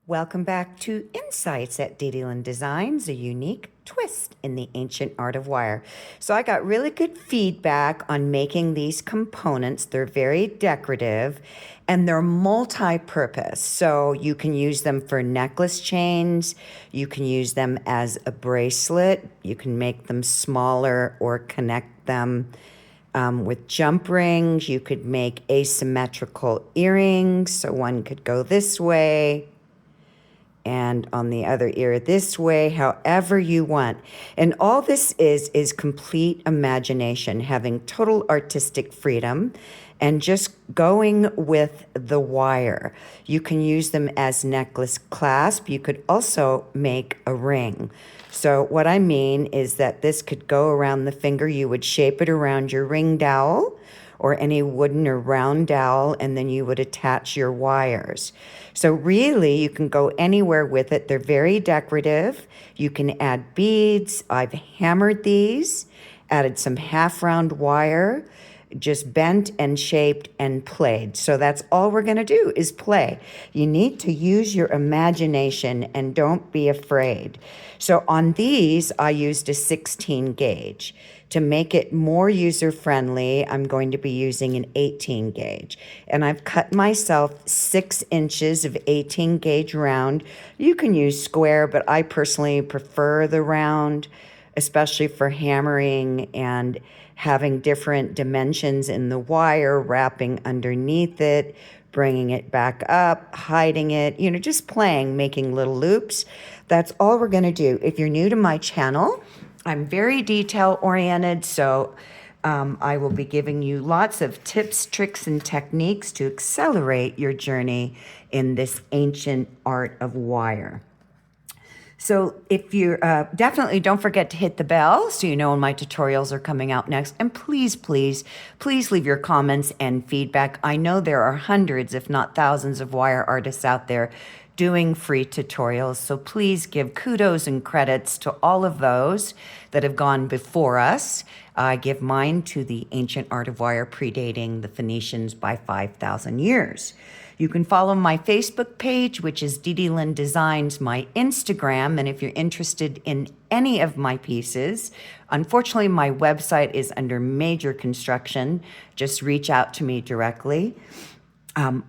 Welcome back to Insights at DDLynn Designs, a unique twist in the ancient art of wire. So I got really good feedback on making these components. They're very decorative and they're multi-purpose. So you can use them for necklace chains, you can use them as a bracelet, you can make them smaller or connect them with jump rings. You could make asymmetrical earrings, so one could go this way and on the other ear this way, however you want. And all this is complete imagination, having total artistic freedom and just going with the wire. You can use them as necklace clasp. You could also make a ring. So what I mean is that this could go around the finger. You would shape it around your ring dowel or any wooden or round dowel, and then you would attach your wires. So really, you can go anywhere with it. They're very decorative. You can add beads. I've hammered these, added some half-round wire, just bent and shaped and played. So that's all we're going to do is play. You need to use your imagination and don't be afraid. So on these, I used a 16 gauge. To make it more user-friendly, I'm going to be using an 18 gauge. And I've cut myself 6 inches of 18 gauge round. You can use square, but I personally prefer the round, especially for hammering and having different dimensions in the wire, wrapping underneath it, bringing it back up, hiding it, just playing, making little loops. That's all we're going to do. If you're new to my channel, I'm very detail oriented, so I will be giving you lots of tips, tricks, and techniques to accelerate your journey in this ancient art of wire. So if you're, definitely don't forget to hit the bell so you know when my tutorials are coming out next. And please, please, please leave your comments and feedback. I know there are hundreds, if not thousands, of wire artists out there doing free tutorials. So please give kudos and credits to all of those that have gone before us. I give mine to the ancient art of wire predating the Phoenicians by 5,000 years. You can follow my Facebook page, which is DDLynn Designs, my Instagram, and if you're interested in any of my pieces, unfortunately my website is under major construction. Just reach out to me directly.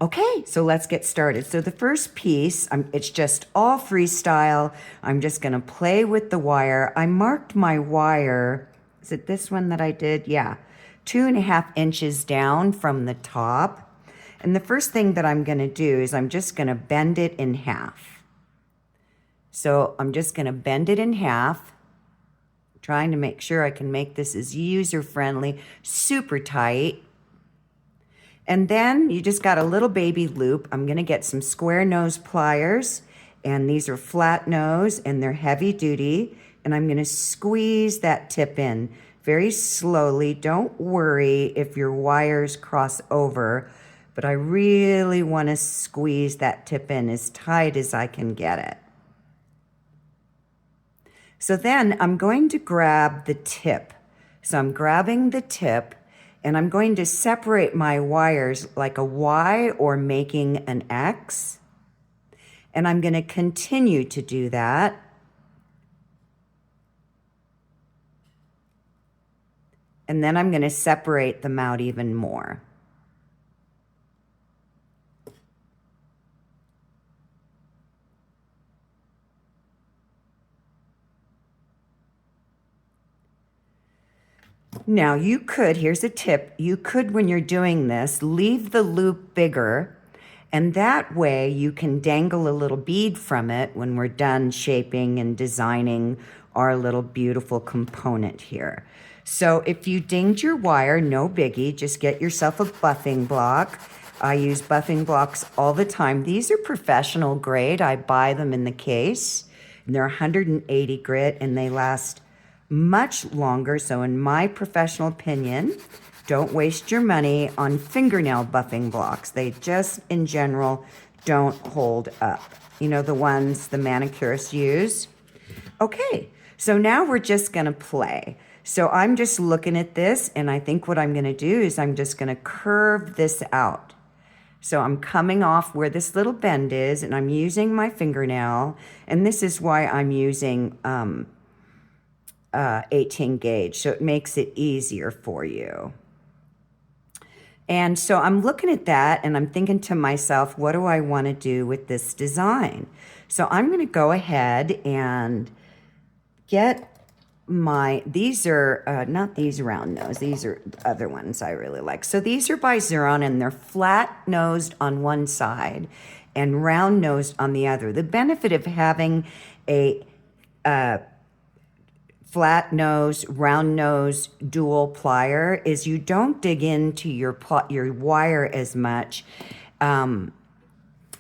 Okay, so let's get started. So the first piece, it's just all freestyle. I'm just gonna play with the wire. I marked my wire, is it this one that I did? Yeah, 2.5 inches down from the top. And the first thing that I'm gonna do is I'm just gonna bend it in half. So I'm just gonna bend it in half, trying to make sure I can make this as user-friendly, super tight. And then you just got a little baby loop. I'm gonna get some square nose pliers, and these are flat nose and they're heavy duty. And I'm gonna squeeze that tip in very slowly. Don't worry if your wires cross over, but I really wanna squeeze that tip in as tight as I can get it. So then I'm going to grab the tip. So I'm grabbing the tip, and I'm going to separate my wires like a Y or making an X. And I'm going to continue to do that. And then I'm going to separate them out even more. Now you could, here's a tip, you could when you're doing this, leave the loop bigger, and that way you can dangle a little bead from it when we're done shaping and designing our little beautiful component here. So if you dinged your wire, no biggie, just get yourself a buffing block. I use buffing blocks all the time. These are professional grade. I buy them in the case, and they're 180 grit, and they last much longer. So in my professional opinion, don't waste your money on fingernail buffing blocks. They just, in general, don't hold up. You know, the ones the manicurists use. Okay, so now we're just gonna play. So I'm just looking at this, and I think what I'm gonna do is I'm just gonna curve this out. So I'm coming off where this little bend is, and I'm using my fingernail, and this is why I'm using 18 gauge, so it makes it easier for you. And so I'm looking at that and I'm thinking to myself, what do I want to do with this design? So I'm going to go ahead and get these are, not these round nose, these are other ones I really like. So these are by Xuron, and they're flat nosed on one side and round nosed on the other. The benefit of having a flat nose, round nose, dual plier is you don't dig into your wire as much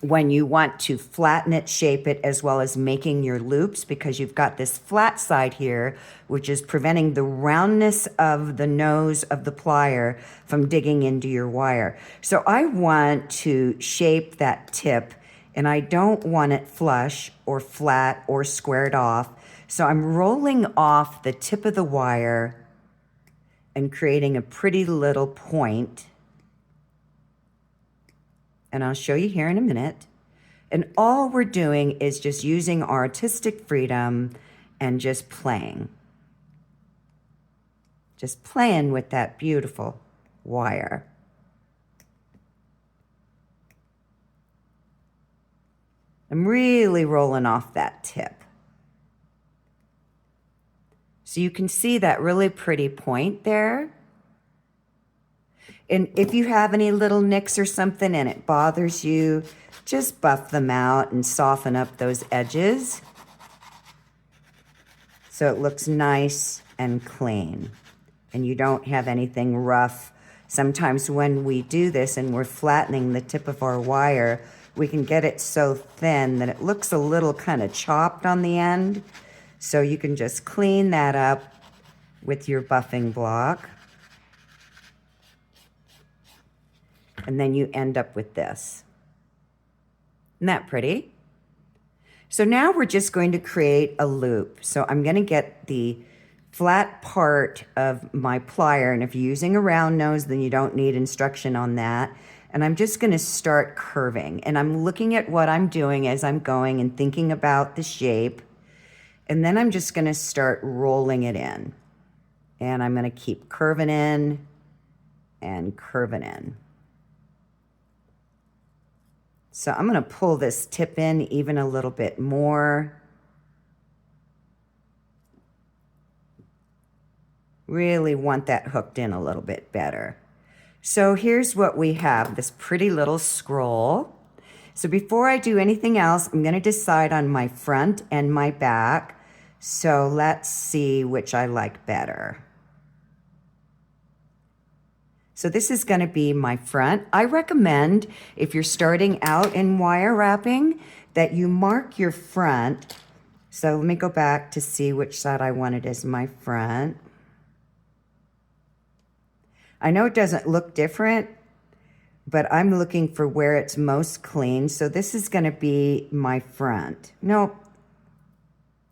when you want to flatten it, shape it, as well as making your loops, because you've got this flat side here, which is preventing the roundness of the nose of the plier from digging into your wire. So I want to shape that tip, and I don't want it flush or flat or squared off. So I'm rolling off the tip of the wire and creating a pretty little point. And I'll show you here in a minute. And all we're doing is just using our artistic freedom and just playing. Just playing with that beautiful wire. I'm really rolling off that tip. So you can see that really pretty point there. And if you have any little nicks or something and it bothers you, just buff them out and soften up those edges so it looks nice and clean and you don't have anything rough. Sometimes when we do this and we're flattening the tip of our wire, we can get it so thin that it looks a little kind of chopped on the end. So you can just clean that up with your buffing block. And then you end up with this. Isn't that pretty? So now we're just going to create a loop. So I'm going to get the flat part of my plier, and if you're using a round nose, then you don't need instruction on that. And I'm just going to start curving. And I'm looking at what I'm doing as I'm going and thinking about the shape. And then I'm just going to start rolling it in. And I'm going to keep curving in and curving in. So I'm going to pull this tip in even a little bit more. Really want that hooked in a little bit better. So here's what we have, this pretty little scroll. So before I do anything else, I'm going to decide on my front and my back. So let's see which I like better. So this is going to be my front. I recommend, if you're starting out in wire wrapping, that you mark your front. So let me go back to see which side I wanted as my front. I know it doesn't look different, but I'm looking for where it's most clean. So this is going to be my front. Nope.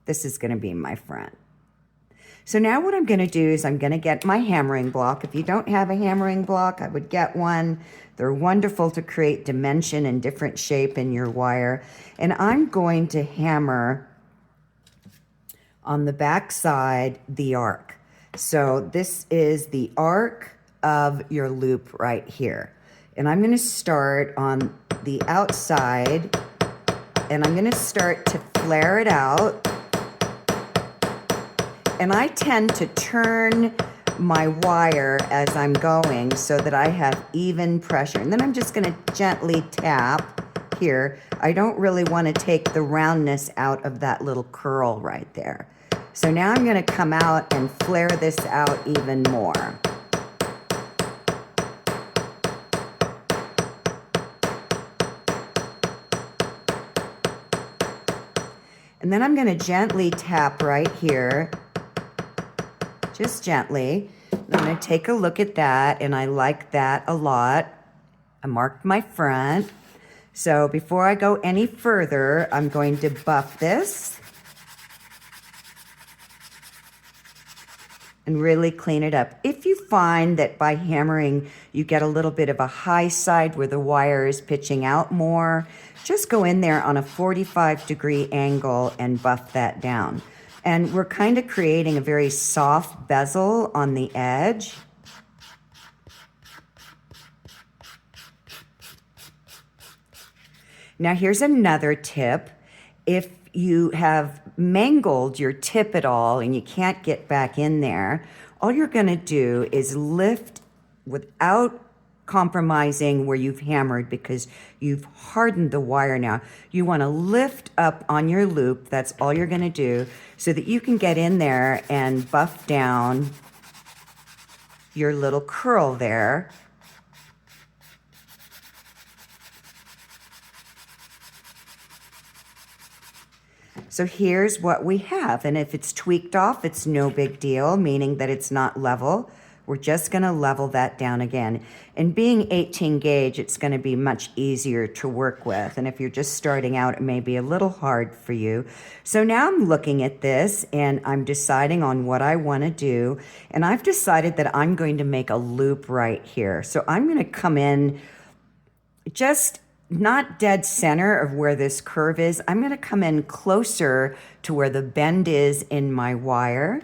This is going to be my front. So now what I'm going to do is I'm going to get my hammering block. If you don't have a hammering block, I would get one. They're wonderful to create dimension and different shape in your wire. And I'm going to hammer on the back side the arc. So this is the arc of your loop right here. And I'm going to start on the outside, and I'm going to start to flare it out. And I tend to turn my wire as I'm going so that I have even pressure. And then I'm just going to gently tap here. I don't really want to take the roundness out of that little curl right there. So now I'm going to come out and flare this out even more. And then I'm going to gently tap right here. Just gently. I'm going to take a look at that, and I like that a lot. I marked my front. So before I go any further, I'm going to buff this. and really clean it up. If you find that by hammering you get a little bit of a high side where the wire is pitching out more, just go in there on a 45-degree angle and buff that down. And we're kind of creating a very soft bezel on the edge. Now here's another tip. If you have mangled your tip at all and you can't get back in there, all you're going to do is lift without compromising where you've hammered, because you've hardened the wire now. You want to lift up on your loop. That's all you're going to do, so that you can get in there and buff down your little curl there. So here's what we have, and if it's tweaked off, it's no big deal, meaning that it's not level. We're just gonna level that down again. And being 18 gauge, it's gonna be much easier to work with. And if you're just starting out, it may be a little hard for you. So now I'm looking at this and I'm deciding on what I wanna do. And I've decided that I'm going to make a loop right here. So I'm gonna come in just not dead center of where this curve is. I'm going to come in closer to where the bend is in my wire,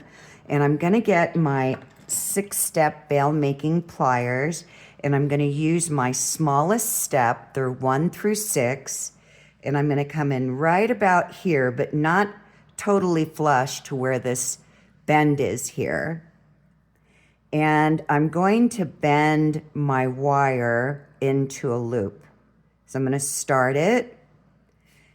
and I'm going to get my 6-step bail making pliers, and I'm going to use my smallest step. They're 1 through 6, and I'm going to come in right about here, but not totally flush to where this bend is here. And I'm going to bend my wire into a loop. So I'm going to start it,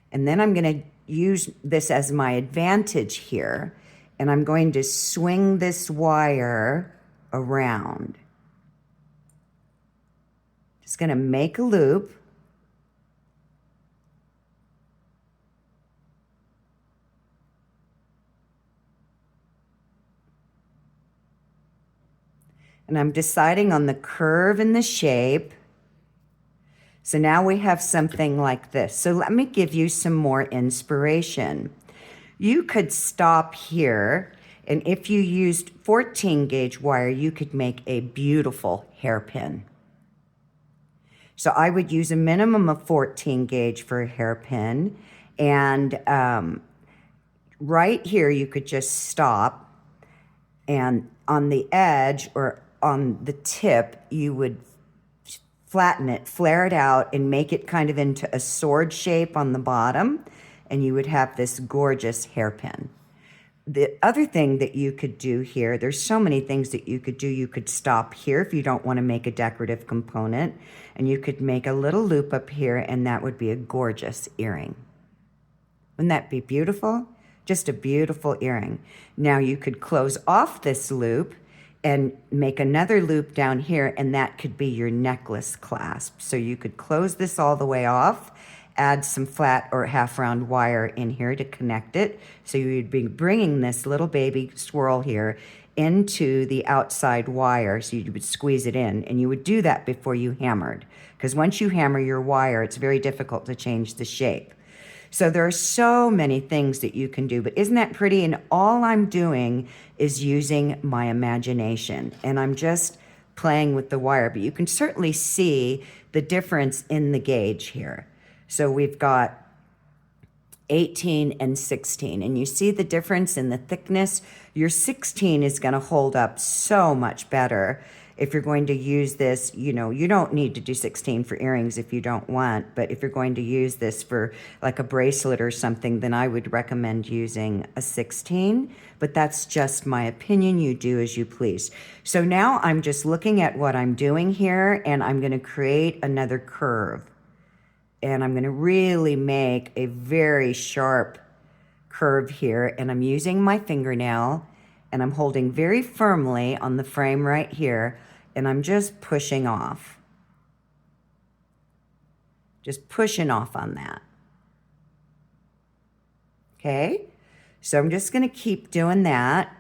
and then I'm going to use this as my advantage here, and I'm going to swing this wire around. Just going to make a loop. And I'm deciding on the curve and the shape. So now we have something like this. So let me give you some more inspiration. You could stop here, and if you used 14 gauge wire, you could make a beautiful hairpin. So I would use a minimum of 14 gauge for a hairpin, and right here you could just stop, and on the edge or on the tip, you would flatten it, flare it out, and make it kind of into a sword shape on the bottom, and you would have this gorgeous hairpin. The other thing that you could do here, there's so many things that you could do. You could stop here if you don't want to make a decorative component, and you could make a little loop up here, and that would be a gorgeous earring. Wouldn't that be beautiful? Just a beautiful earring. Now you could close off this loop and make another loop down here, and that could be your necklace clasp. So you could close this all the way off, add some flat or half round wire in here to connect it. So you'd be bringing this little baby swirl here into the outside wire, so you would squeeze it in, and you would do that before you hammered, because once you hammer your wire, it's very difficult to change the shape. So there are so many things that you can do, but isn't that pretty? And all I'm doing is using my imagination, and I'm just playing with the wire, but you can certainly see the difference in the gauge here. So we've got 18 and 16, and you see the difference in the thickness. Your 16 is going to hold up so much better. If you're going to use this, you know, you don't need to do 16 for earrings if you don't want, but if you're going to use this for like a bracelet or something, then I would recommend using a 16, but that's just my opinion. You do as you please. So now I'm just looking at what I'm doing here, and I'm going to create another curve, and I'm going to really make a very sharp curve here, and I'm using my fingernail, and I'm holding very firmly on the frame right here, and I'm just pushing off. Just pushing off on that. Okay? So I'm just going to keep doing that.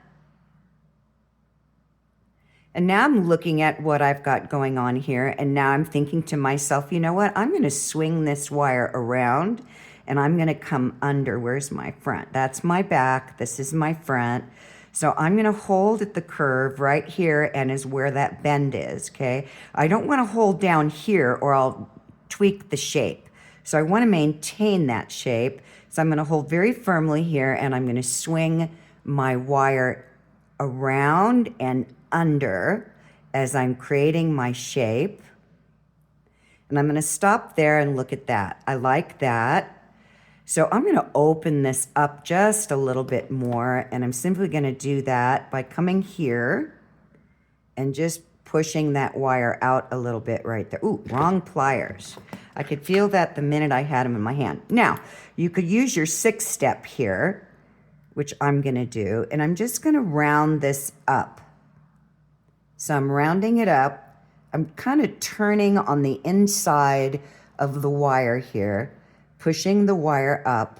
And now I'm looking at what I've got going on here, and now I'm thinking to myself, you know what? I'm going to swing this wire around, and I'm going to come under. Where's my front? That's my back. This is my front. So I'm going to hold at the curve right here and is where that bend is, okay? I don't want to hold down here or I'll tweak the shape. So I want to maintain that shape. So I'm going to hold very firmly here and I'm going to swing my wire around and under as I'm creating my shape. And I'm going to stop there and look at that. I like that. So I'm going to open this up just a little bit more, and I'm simply going to do that by coming here and just pushing that wire out a little bit right there. Ooh, wrong pliers. I could feel that the minute I had them in my hand. Now, you could use your 6-step here, which I'm going to do, and I'm just going to round this up. So I'm rounding it up. I'm kind of turning on the inside of the wire here, pushing the wire up.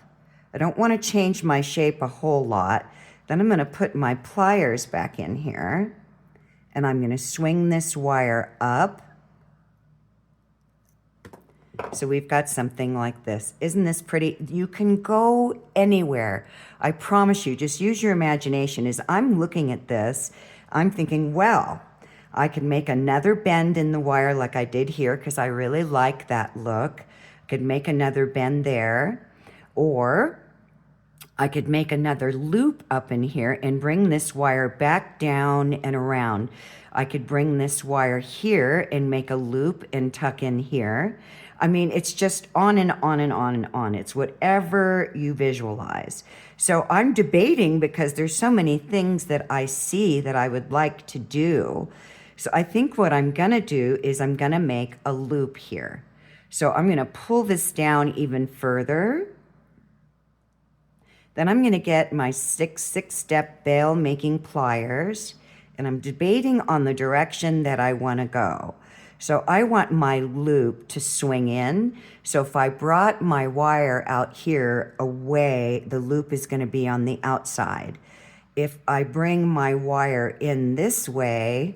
I don't want to change my shape a whole lot. Then I'm going to put my pliers back in here, and I'm going to swing this wire up. So we've got something like this. Isn't this pretty? You can go anywhere. I promise you, just use your imagination. As I'm looking at this, I'm thinking, well, I could make another bend in the wire like I did here because I really like that look. Could make another bend there, or I could make another loop up in here and bring this wire back down and around. I could bring this wire here and make a loop and tuck in here. I mean, it's just on and on and on and on. It's whatever you visualize. So I'm debating because there's so many things that I see that I would like to do. So I think what I'm gonna do is I'm gonna make a loop here. So I'm going to pull this down even further. Then I'm going to get my 6-step bail making pliers, and I'm debating on the direction that I want to go. So I want my loop to swing in. So if I brought my wire out here away, the loop is going to be on the outside. If I bring my wire in this way,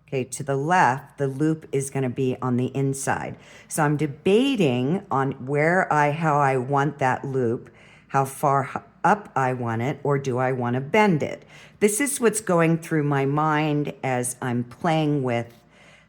okay, to the left, the loop is going to be on the inside. So I'm debating on how I want that loop, how far up I want it, or do I want to bend it? This is what's going through my mind as I'm playing with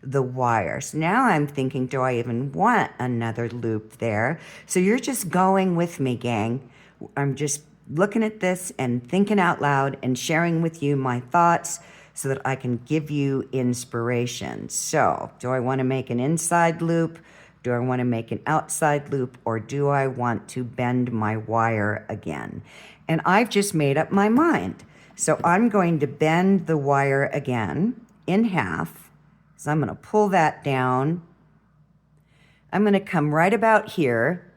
the wires. Now I'm thinking, do I even want another loop there? So you're just going with me, gang. I'm just looking at this and thinking out loud and sharing with you my thoughts so that I can give you inspiration. So, do I want to make an inside loop? Do I want to make an outside loop? Or do I want to bend my wire again? And I've just made up my mind. So I'm going to bend the wire again in half. So I'm going to pull that down. I'm going to come right about here.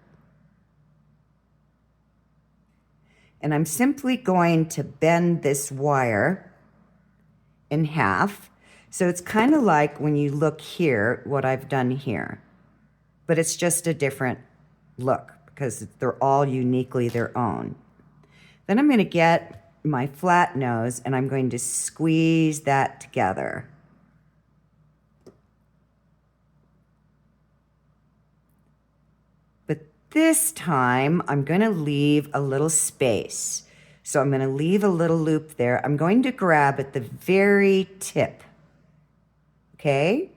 And I'm simply going to bend this wire in half. So it's kind of like when you look here, what I've done here, but it's just a different look because they're all uniquely their own. Then I'm going to get my flat nose and I'm going to squeeze that together. But this time I'm going to leave a little space. So I'm going to leave a little loop there. I'm going to grab at the very tip, okay?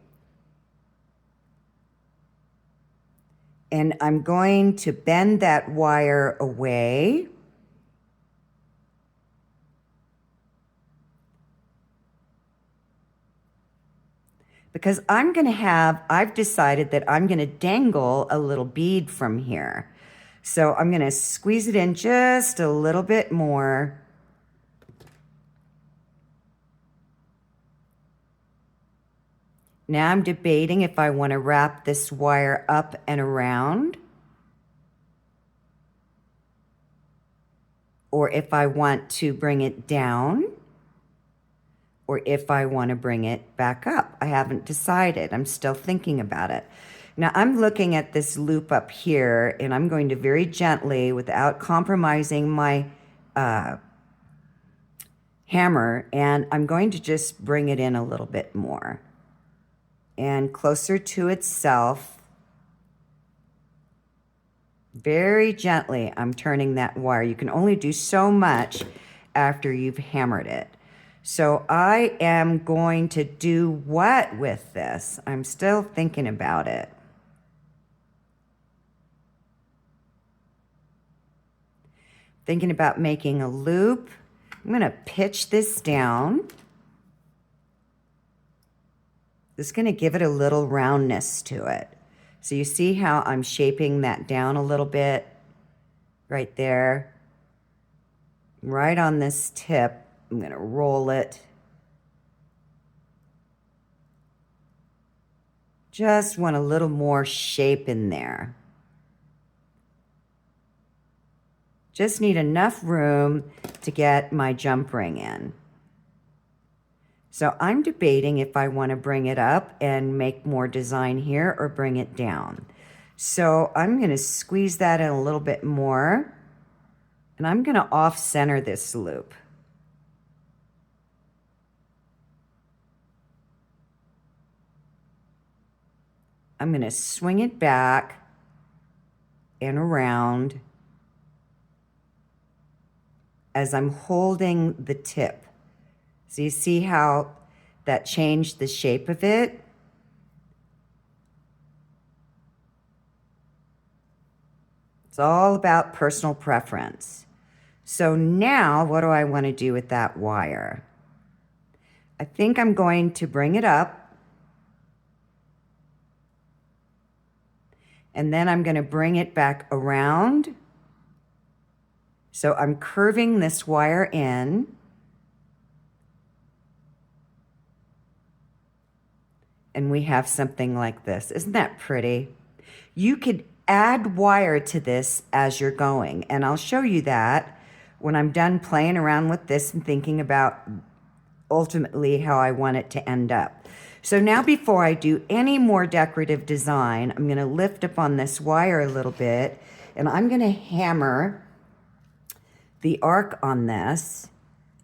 And I'm going to bend that wire away. Because I've decided that I'm going to dangle a little bead from here. So I'm going to squeeze it in just a little bit more. Now I'm debating if I want to wrap this wire up and around, or if I want to bring it down, or if I want to bring it back up. I haven't decided. I'm still thinking about it. Now I'm looking at this loop up here, and I'm going to very gently, without compromising my hammer, and I'm going to just bring it in a little bit more and closer to itself. Very gently, I'm turning that wire. You can only do so much after you've hammered it. So I am going to do what with this? I'm still thinking about it. Thinking about making a loop. I'm going to pitch this down. This is going to give it a little roundness to it. So you see how I'm shaping that down a little bit right there. Right on this tip, I'm going to roll it. Just want a little more shape in there. Just need enough room to get my jump ring in. So I'm debating if I want to bring it up and make more design here or bring it down. So I'm going to squeeze that in a little bit more. And I'm going to off-center this loop. I'm going to swing it back and around as I'm holding the tip. So you see how that changed the shape of it? It's all about personal preference. So now what do I want to do with that wire? I think I'm going to bring it up. And then I'm going to bring it back around. So I'm curving this wire in. And we have something like this. Isn't that pretty? You could add wire to this as you're going. And I'll show you that when I'm done playing around with this and thinking about ultimately how I want it to end up. So now before I do any more decorative design, I'm going to lift up on this wire a little bit, and I'm going to hammer the arc on this,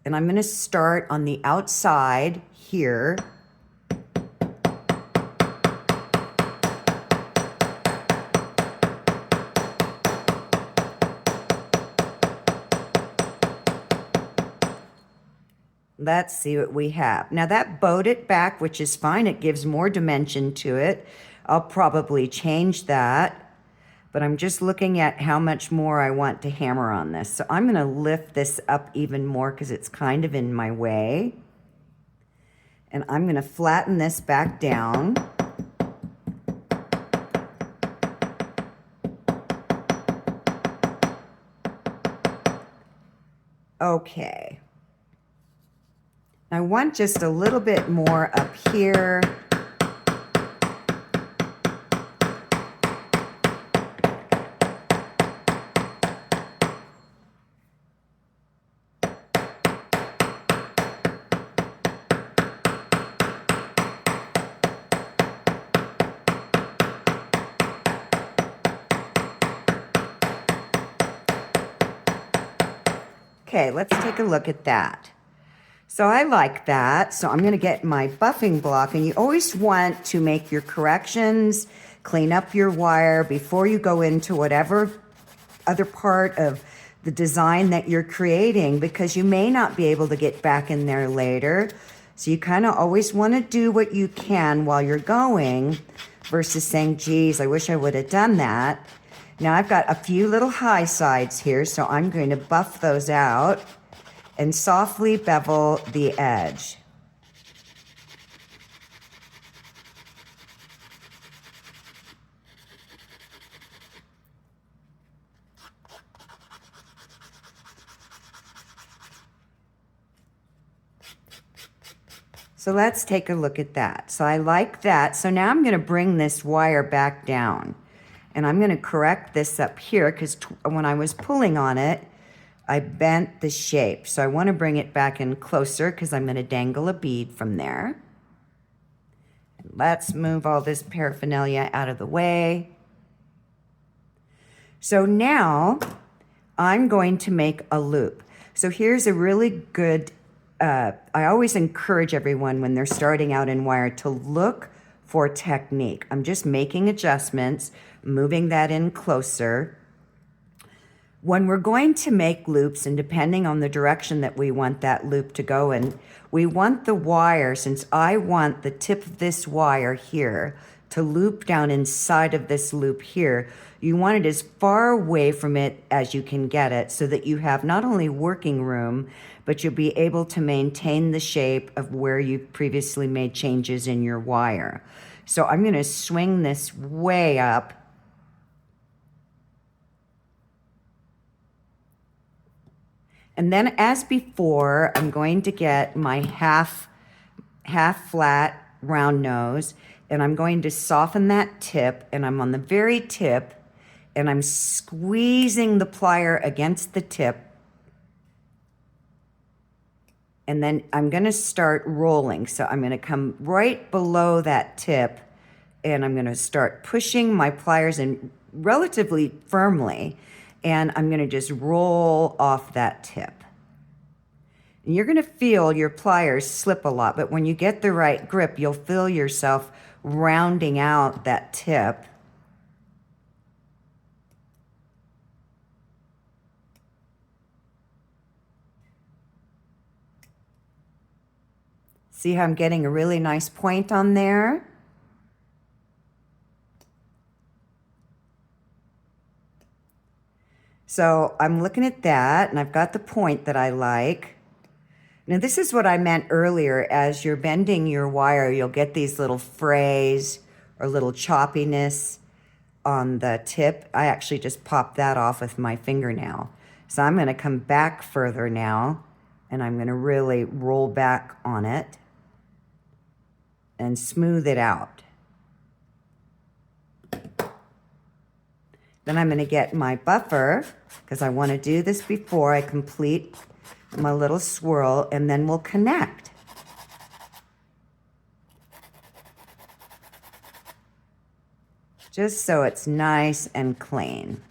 and I'm going to start on the outside here. Let's see what we have. Now that bowed it back, which is fine. It gives more dimension to it. I'll probably change that, but I'm just looking at how much more I want to hammer on this. So I'm going to lift this up even more because it's kind of in my way. And I'm going to flatten this back down. Okay. I want just a little bit more up here. Okay, let's take a look at that. So I like that. So I'm going to get my buffing block, and you always want to make your corrections, clean up your wire before you go into whatever other part of the design that you're creating, because you may not be able to get back in there later. So you kind of always want to do what you can while you're going versus saying, geez, I wish I would have done that. Now I've got a few little high sides here, so I'm going to buff those out and softly bevel the edge. So let's take a look at that. So I like that. So now I'm going to bring this wire back down, and I'm going to correct this up here because when I was pulling on it, I bent the shape. So I want to bring it back in closer because I'm going to dangle a bead from there. And let's move all this paraphernalia out of the way. So now I'm going to make a loop. So here's a really good, I always encourage everyone when they're starting out in wire to look for technique. I'm just making adjustments, moving that in closer. When we're going to make loops, and depending on the direction that we want that loop to go in, we want the wire, since I want the tip of this wire here to loop down inside of this loop here, you want it as far away from it as you can get it so that you have not only working room, but you'll be able to maintain the shape of where you previously made changes in your wire. So I'm going to swing this way up. And then as before, I'm going to get my half flat round nose, and I'm going to soften that tip, and I'm on the very tip, and I'm squeezing the plier against the tip. And then I'm going to start rolling. So I'm going to come right below that tip, and I'm going to start pushing my pliers in relatively firmly, and I'm going to just roll off that tip. And you're going to feel your pliers slip a lot, but when you get the right grip, you'll feel yourself rounding out that tip. See how I'm getting a really nice point on there? So I'm looking at that, and I've got the point that I like. Now this is what I meant earlier. As you're bending your wire, you'll get these little frays or little choppiness on the tip. I actually just popped that off with my fingernail. So I'm going to come back further now, and I'm going to really roll back on it and smooth it out. Then I'm going to get my buffer, because I want to do this before I complete my little swirl, and then we'll connect. Just so it's nice and clean.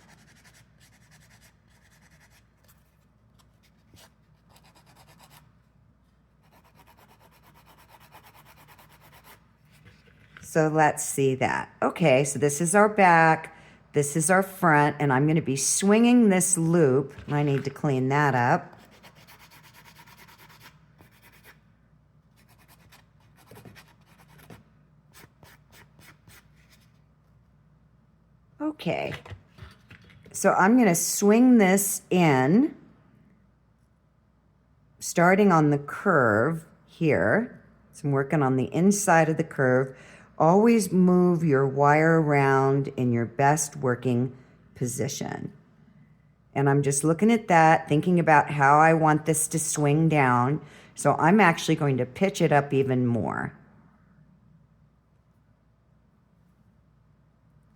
So let's see that. Okay, so this is our back, this is our front, and I'm going to be swinging this loop. I need to clean that up. Okay, so I'm going to swing this in, starting on the curve here. So I'm working on the inside of the curve. Always move your wire around in your best working position. And I'm just looking at that, thinking about how I want this to swing down. So I'm actually going to pitch it up even more.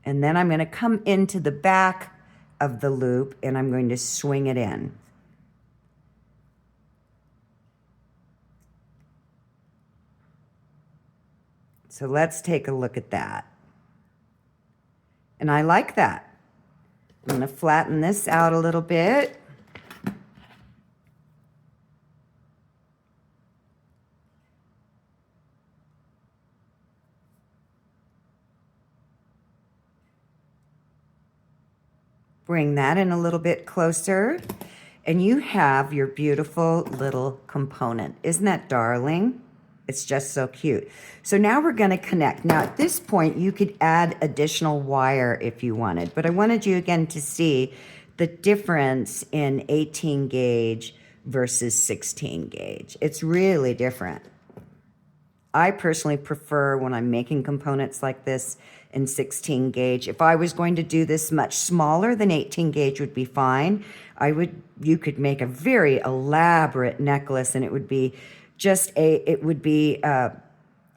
And then I'm going to come into the back of the loop, and I'm going to swing it in. So let's take a look at that. And I like that. I'm going to flatten this out a little bit. Bring that in a little bit closer, and you have your beautiful little component. Isn't that darling? It's just so cute. So now we're going to connect. Now at this point, you could add additional wire if you wanted, but I wanted you again to see the difference in 18 gauge versus 16 gauge. It's really different. I personally prefer, when I'm making components like this, in 16 gauge. If I was going to do this much smaller, than 18 gauge would be fine. You could make a very elaborate necklace, and it would be just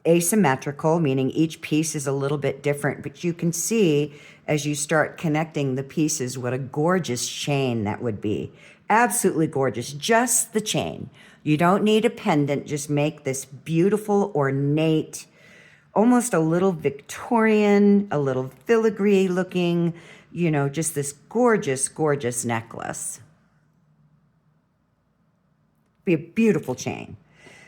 asymmetrical, meaning each piece is a little bit different, but you can see as you start connecting the pieces what a gorgeous chain that would be. Absolutely gorgeous, just the chain. You don't need a pendant, just make this beautiful, ornate, almost a little Victorian, a little filigree looking, just this gorgeous, gorgeous necklace. Be a beautiful chain.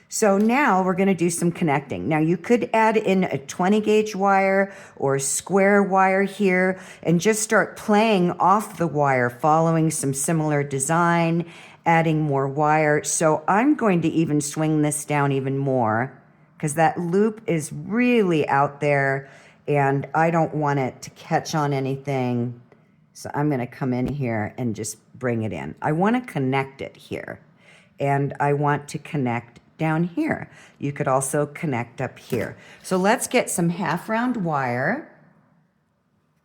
So now we're going to do some connecting. Now you could add in a 20 gauge wire or a square wire here and just start playing off the wire, following some similar design, adding more wire. So I'm going to even swing this down even more because that loop is really out there and I don't want it to catch on anything. So I'm going to come in here and just bring it in. I want to connect it here and I want to connect down here. You could also connect up here. So let's get some half round wire.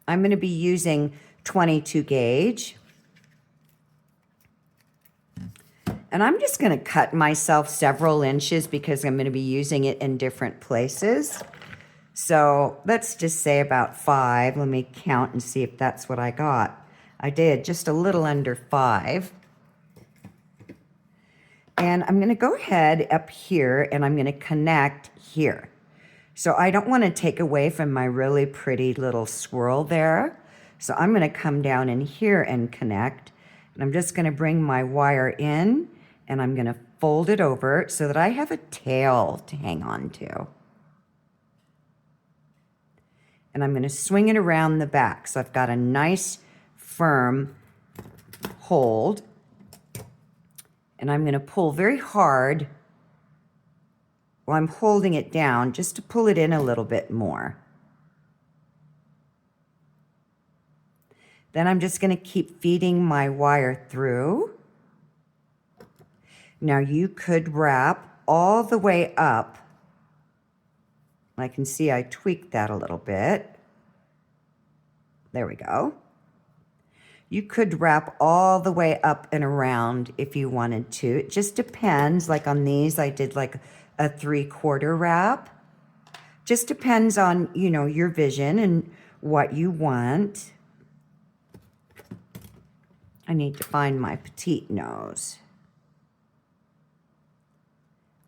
I'm going to be using 22 gauge. And I'm just going to cut myself several inches because I'm going to be using it in different places. So let's just say about 5. Let me count and see if that's what I got. I did just a little under 5. And I'm going to go ahead up here and I'm going to connect here. So I don't want to take away from my really pretty little swirl there. So I'm going to come down in here and connect. And I'm just going to bring my wire in and I'm going to fold it over so that I have a tail to hang on to. And I'm going to swing it around the back. So I've got a nice firm hold. And I'm going to pull very hard while I'm holding it down just to pull it in a little bit more. Then I'm just going to keep feeding my wire through. Now you could wrap all the way up. I can see I tweaked that a little bit. There we go. You could wrap all the way up and around if you wanted to. It just depends. Like on these, I did like a 3/4 wrap. Just depends on, you know, your vision and what you want. I need to find my petite nose.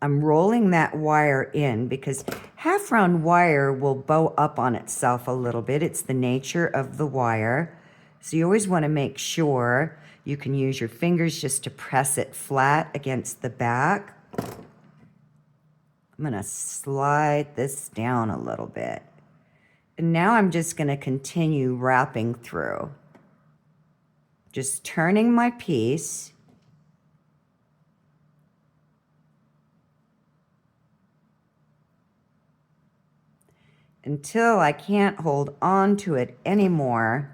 I'm rolling that wire in because half round wire will bow up on itself a little bit. It's the nature of the wire. So you always want to make sure you can use your fingers just to press it flat against the back. I'm going to slide this down a little bit. And now I'm just going to continue wrapping through. Just turning my piece. Until I can't hold on to it anymore.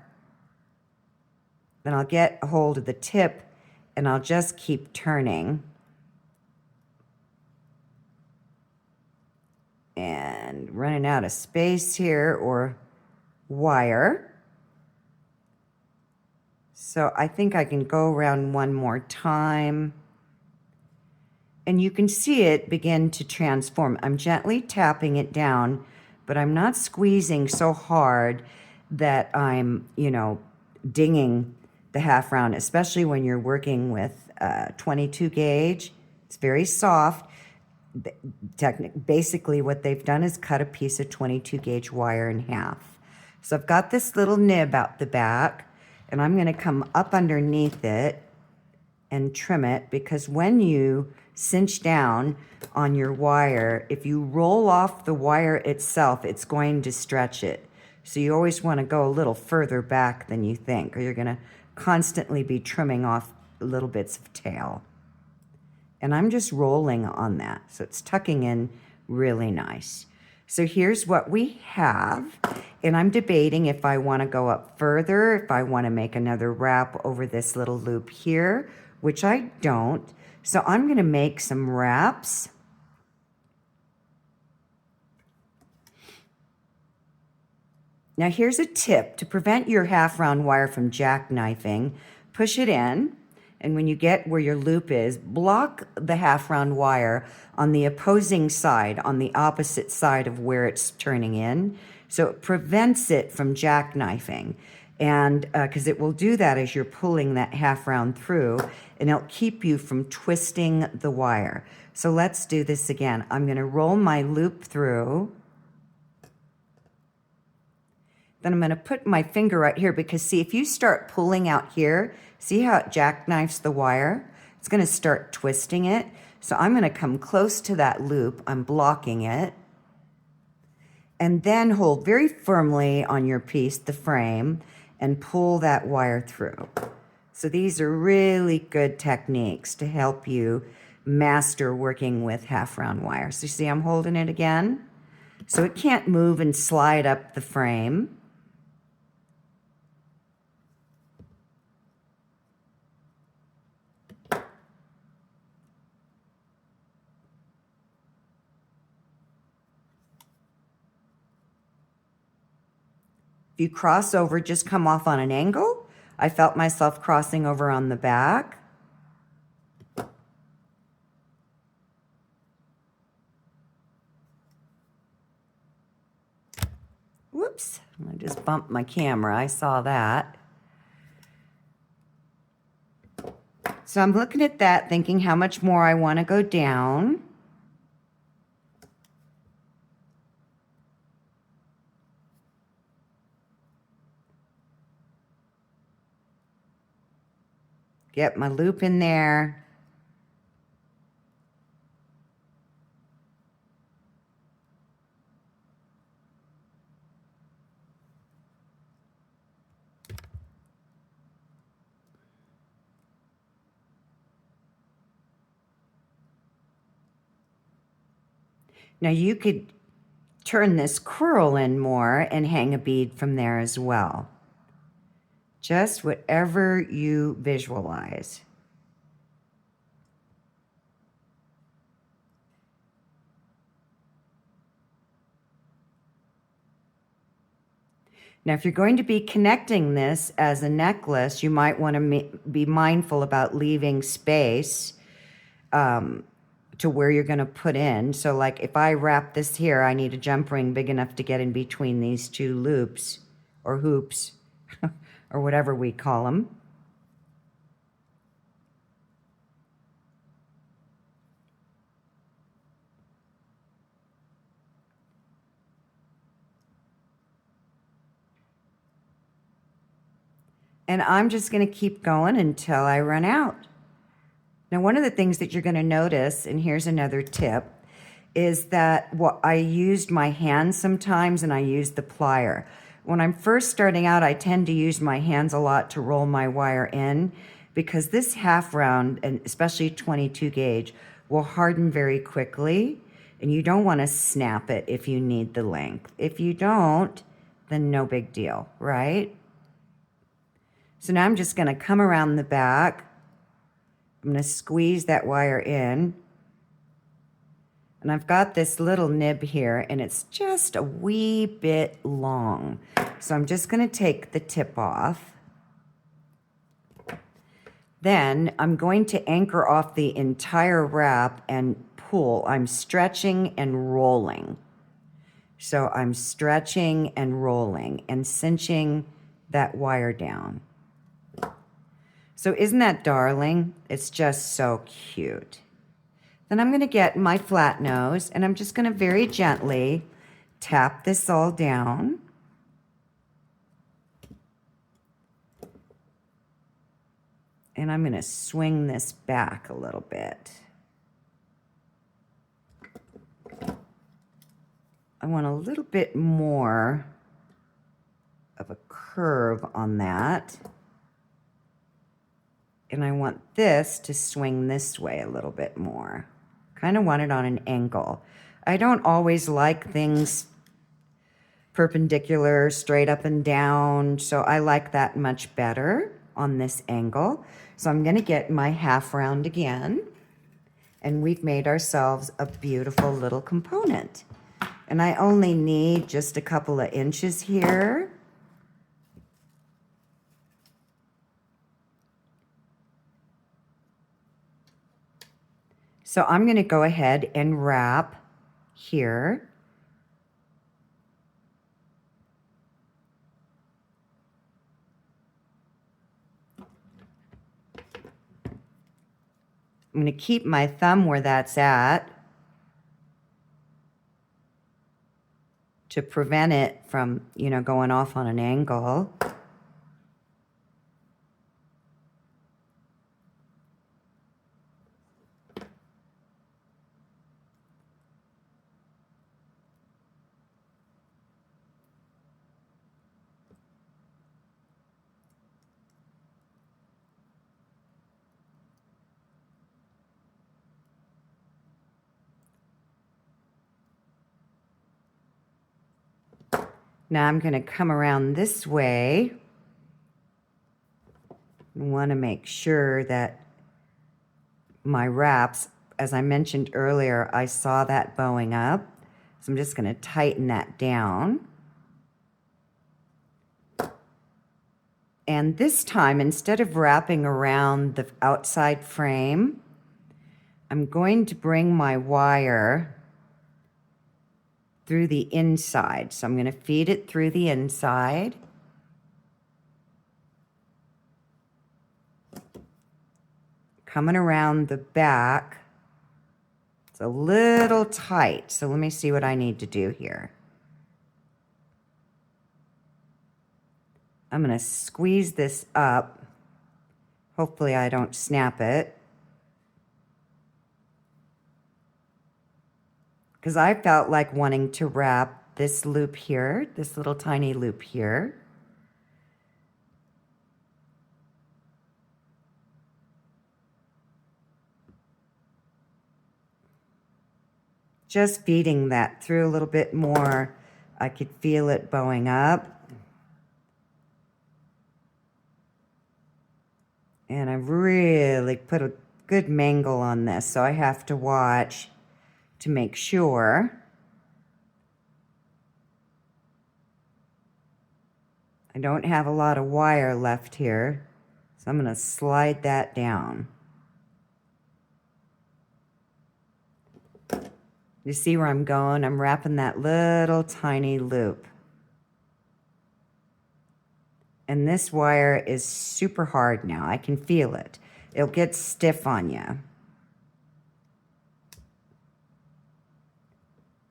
Then I'll get a hold of the tip and I'll just keep turning. And running out of space here or wire. So I think I can go around one more time. And you can see it begin to transform. I'm gently tapping it down, but I'm not squeezing so hard that I'm, you know, dinging the half round, especially when you're working with 22 gauge. It's very soft. Basically what they've done is cut a piece of 22 gauge wire in half. So I've got this little nib out the back and I'm going to come up underneath it and trim it because when you cinch down on your wire, if you roll off the wire itself, it's going to stretch it. So you always want to go a little further back than you think, or you're going to constantly be trimming off little bits of tail. And I'm just rolling on that. So it's tucking in really nice. So here's what we have. And I'm debating if I want to go up further, if I want to make another wrap over this little loop here, which I don't. So I'm going to make some wraps. Now here's a tip to prevent your half round wire from jackknifing. Push it in, and when you get where your loop is, block the half round wire on the opposing side, on the opposite side of where it's turning in. So it prevents it from jackknifing. And because it will do that as you're pulling that half round through, and it'll keep you from twisting the wire. So let's do this again. I'm going to roll my loop through. Then I'm going to put my finger right here because see, if you start pulling out here, see how it jackknifes the wire? It's going to start twisting it. So I'm going to come close to that loop. I'm blocking it. And then hold very firmly on your piece, the frame, and pull that wire through. So these are really good techniques to help you master working with half round wire. So you see I'm holding it again? So it can't move and slide up the frame. If you cross over, just come off on an angle. I felt myself crossing over on the back. Whoops, I just bumped my camera. I saw that. So I'm looking at that, thinking how much more I want to go down. Get my loop in there. Now you could turn this curl in more and hang a bead from there as well. Just whatever you visualize. Now, if you're going to be connecting this as a necklace, you might want to be mindful about leaving space to where you're going to put in. So like if I wrap this here, I need a jump ring big enough to get in between these two loops or hoops or whatever we call them. And I'm just going to keep going until I run out. Now, one of the things that you're going to notice, and here's another tip, is that I used my hands sometimes and I used the plier. When I'm first starting out, I tend to use my hands a lot to roll my wire in because this half round, and especially 22 gauge, will harden very quickly, and you don't want to snap it if you need the length. If you don't, then no big deal, right? So now I'm just going to come around the back. I'm going to squeeze that wire in. And I've got this little nib here, and it's just a wee bit long. So I'm just going to take the tip off. Then I'm going to anchor off the entire wrap and pull. I'm stretching and rolling. So I'm stretching and rolling and cinching that wire down. So isn't that darling? It's just so cute. Then I'm going to get my flat nose, and I'm just going to very gently tap this all down. And I'm going to swing this back a little bit. I want a little bit more of a curve on that. And I want this to swing this way a little bit more. Kind of want it on an angle. I don't always like things perpendicular, straight up and down, so I like that much better on this angle. So I'm going to get my half round again, and we've made ourselves a beautiful little component. And I only need just a couple of inches here. So I'm going to go ahead and wrap here. I'm going to keep my thumb where that's at to prevent it from, going off on an angle. Now I'm going to come around this way. I want to make sure that my wraps, as I mentioned earlier, I saw that bowing up. So I'm just going to tighten that down. And this time, instead of wrapping around the outside frame, I'm going to bring my wire through the inside. So I'm going to feed it through the inside. Coming around the back. It's a little tight, so let me see what I need to do here. I'm going to squeeze this up. Hopefully I don't snap it. Because I felt like wanting to wrap this loop here, this little tiny loop here. Just feeding that through a little bit more. I could feel it bowing up. And I really put a good mangle on this, so I have to watch to make sure. I don't have a lot of wire left here, so I'm going to slide that down. You see where I'm going? I'm wrapping that little tiny loop. And this wire is super hard now. I can feel it. It'll get stiff on you.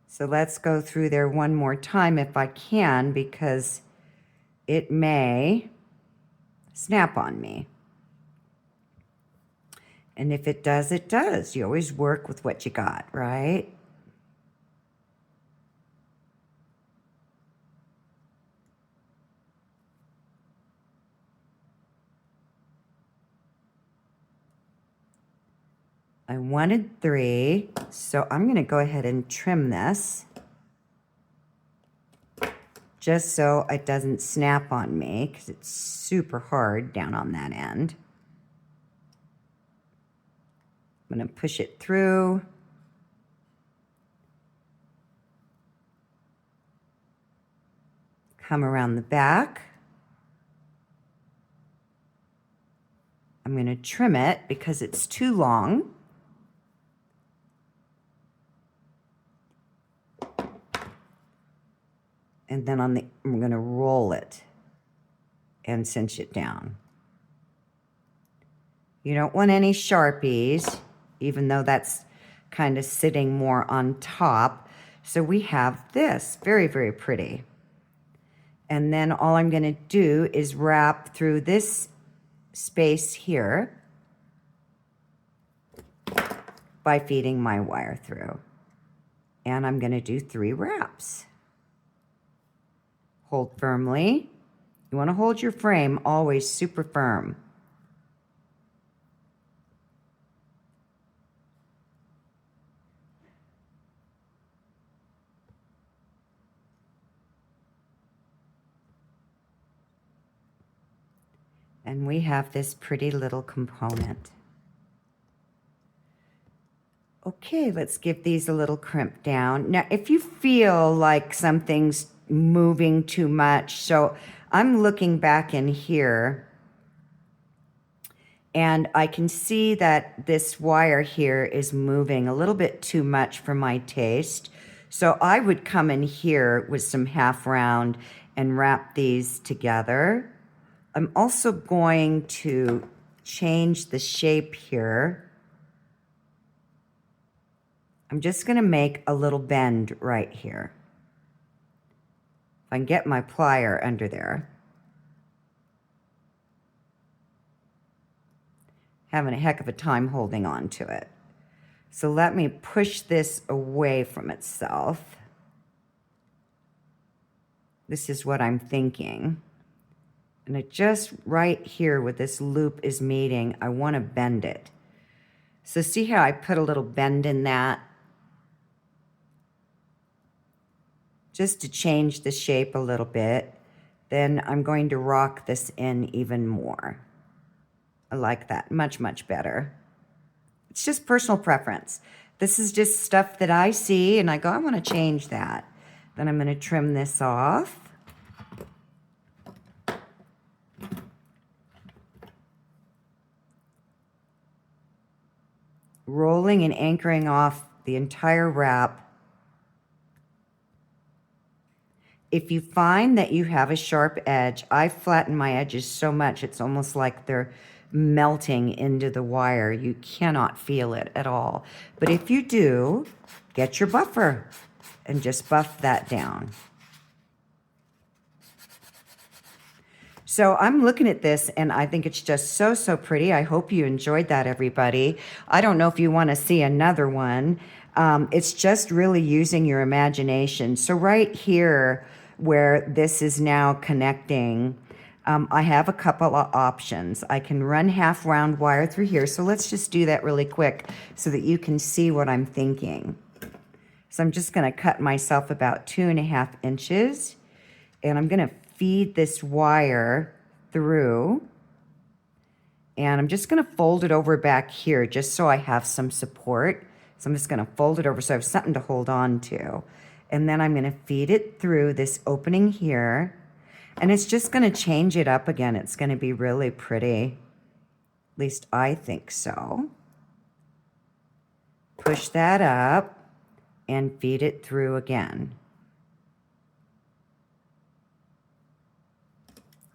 So let's go through there one more time if I can, because it may snap on me. And if it does, it does. You always work with what you got, right? I wanted 3, so I'm going to go ahead and trim this just so it doesn't snap on me, because it's super hard down on that end. I'm going to push it through. Come around the back. I'm going to trim it because it's too long. And then I'm going to roll it and cinch it down. You don't want any Sharpies, even though that's kind of sitting more on top. So we have this, very, very pretty. And then all I'm going to do is wrap through this space here by feeding my wire through. And I'm going to do 3 wraps. Hold firmly. You want to hold your frame always super firm. And we have this pretty little component. Okay, let's give these a little crimp down. Now, if you feel like something's moving too much, so I'm looking back in here, and I can see that this wire here is moving a little bit too much for my taste. So I would come in here with some half round and wrap these together. I'm also going to change the shape here. I'm just going to make a little bend right here. If I can get my plier under there. Having a heck of a time holding on to it. So let me push this away from itself. This is what I'm thinking. And it just right here where this loop is meeting, I want to bend it. So see how I put a little bend in that? just to change the shape a little bit. Then I'm going to rock this in even more. I like that much, much better. It's just personal preference. This is just stuff that I see and I go, I want to change that. Then I'm going to trim this off. Rolling and anchoring off the entire wrap. If you find that you have a sharp edge, I flatten my edges so much it's almost like they're melting into the wire. You cannot feel it at all. But if you do, get your buffer and just buff that down. So I'm looking at this and I think it's just so, so pretty. I hope you enjoyed that, everybody. I don't know if you want to see another one. It's just really using your imagination. So right here where this is now connecting, I have a couple of options. I can run half round wire through here. So let's just do that really quick so that you can see what I'm thinking. So I'm just going to cut myself about 2.5 inches and I'm going to feed this wire through, and I'm just going to fold it over back here just so I have some support. So I'm just going to fold it over so I have something to hold on to, and then I'm going to feed it through this opening here, and it's just going to change it up again. It's going to be really pretty, at least I think so. Push that up and feed it through again.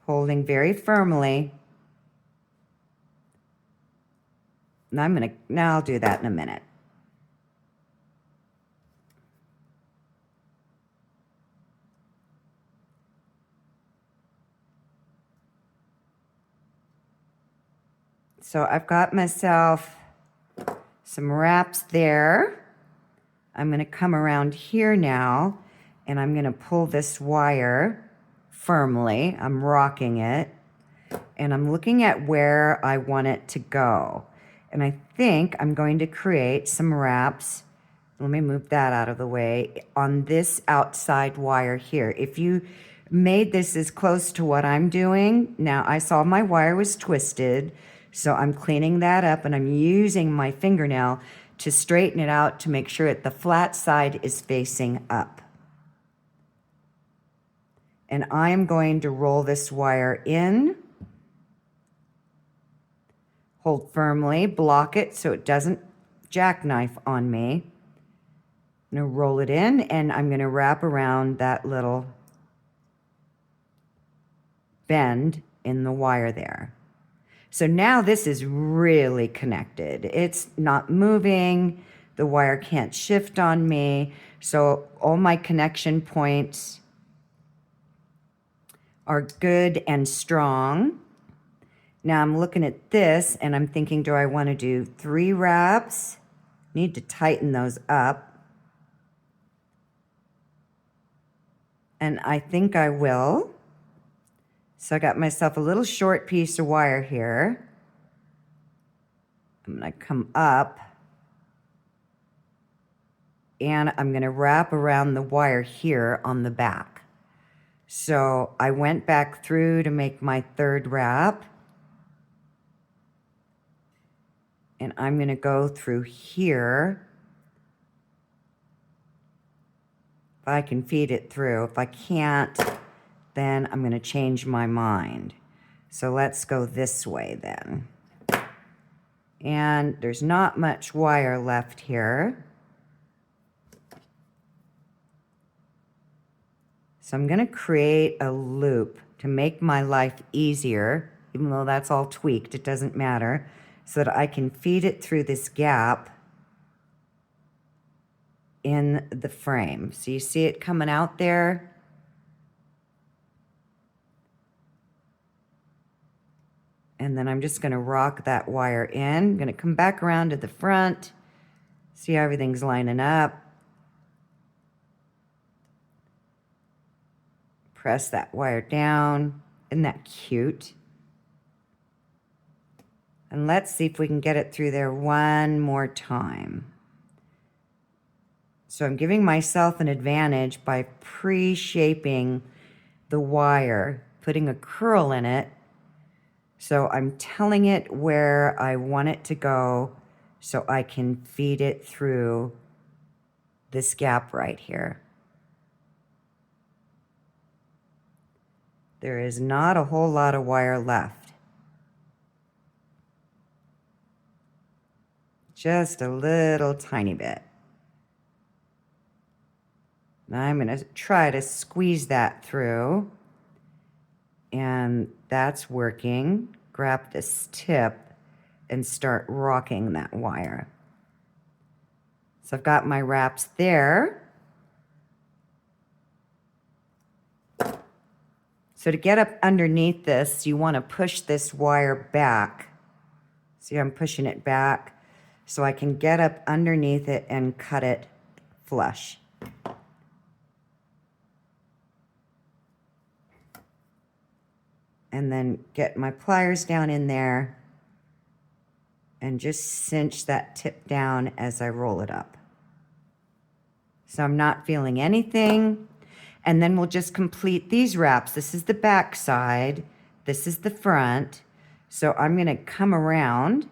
Holding very firmly. And now I'll do that in a minute. So I've got myself some wraps there. I'm going to come around here now and I'm going to pull this wire firmly. I'm rocking it and I'm looking at where I want it to go. And I think I'm going to create some wraps. Let me move that out of the way on this outside wire here. If you made this as close to what I'm doing, now I saw my wire was twisted, so I'm cleaning that up and I'm using my fingernail to straighten it out to make sure that the flat side is facing up. And I'm going to roll this wire in, hold firmly, block it so it doesn't jackknife on me. I'm going to roll it in and I'm going to wrap around that little bend in the wire there. So now this is really connected. It's not moving. The wire can't shift on me. So all my connection points are good and strong. Now I'm looking at this and I'm thinking, do I want to do 3 wraps? Need to tighten those up. And I think I will. So I got myself a little short piece of wire here. I'm going to come up and I'm going to wrap around the wire here on the back. So I went back through to make my 3rd wrap. And I'm going to go through here. If I can feed it through. If I can't, then I'm going to change my mind. So let's go this way then. And there's not much wire left here. So I'm going to create a loop to make my life easier, even though that's all tweaked, it doesn't matter, so that I can feed it through this gap in the frame. So you see it coming out there? And then I'm just going to rock that wire in. I'm going to come back around to the front, see how everything's lining up. Press that wire down. Isn't that cute? And let's see if we can get it through there one more time. So I'm giving myself an advantage by pre-shaping the wire, putting a curl in it. So I'm telling it where I want it to go so I can feed it through this gap right here. There is not a whole lot of wire left. Just a little tiny bit. Now I'm going to try to squeeze that through. And that's working. Grab this tip and start rocking that wire. So I've got my wraps there. So to get up underneath this, you want to push this wire back. See, I'm pushing it back so I can get up underneath it and cut it flush. And then get my pliers down in there and just cinch that tip down as I roll it up. So I'm not feeling anything. And then we'll just complete these wraps. This is the back side. This is the front. So I'm going to come around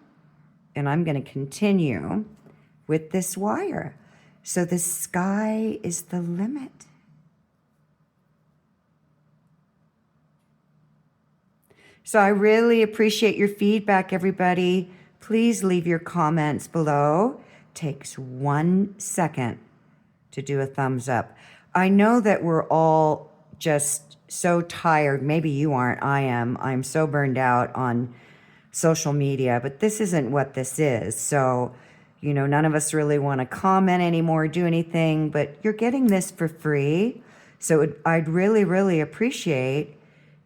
and I'm going to continue with this wire. So the sky is the limit. So I really appreciate your feedback, everybody. Please leave your comments below. Takes 1 second to do a thumbs up. I know that we're all just so tired. Maybe you aren't, I am. I'm so burned out on social media, but this isn't what this is. So, you know, none of us really want to comment anymore, do anything, but you're getting this for free. So I'd really, really appreciate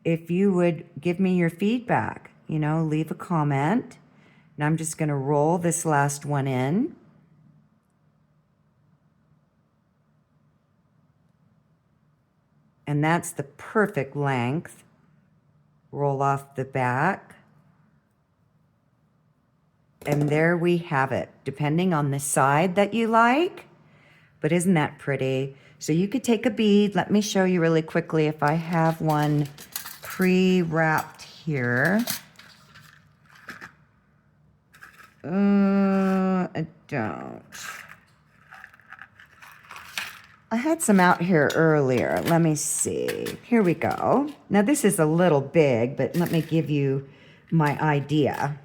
if you would give me your feedback, you know, leave a comment. And I'm just going to roll this last one in. And that's the perfect length. Roll off the back. And there we have it, depending on the side that you like. But isn't that pretty? So you could take a bead. Let me show you really quickly if I have one pre-wrapped here. I don't. I had some out here earlier. Let me see. Here we go. Now this is a little big, but let me give you my idea.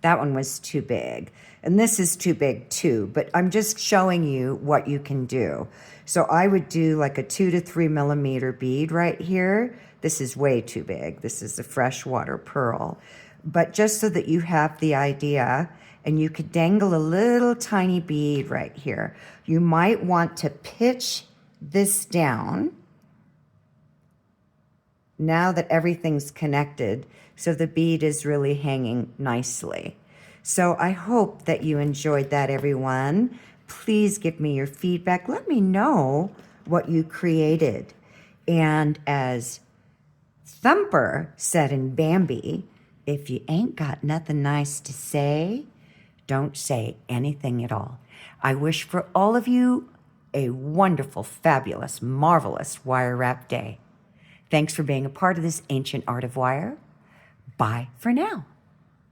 That one was too big. And this is too big too, but I'm just showing you what you can do. So I would do like a 2 to 3 millimeter bead right here. This is way too big. This is a freshwater pearl. But just so that you have the idea, and you could dangle a little tiny bead right here. You might want to pitch this down now that everything's connected, so the bead is really hanging nicely. So I hope that you enjoyed that, everyone. Please give me your feedback. Let me know what you created. And as Thumper said in Bambi, if you ain't got nothing nice to say, don't say anything at all. I wish for all of you a wonderful, fabulous, marvelous wire wrap day. Thanks for being a part of this ancient art of wire. Bye for now.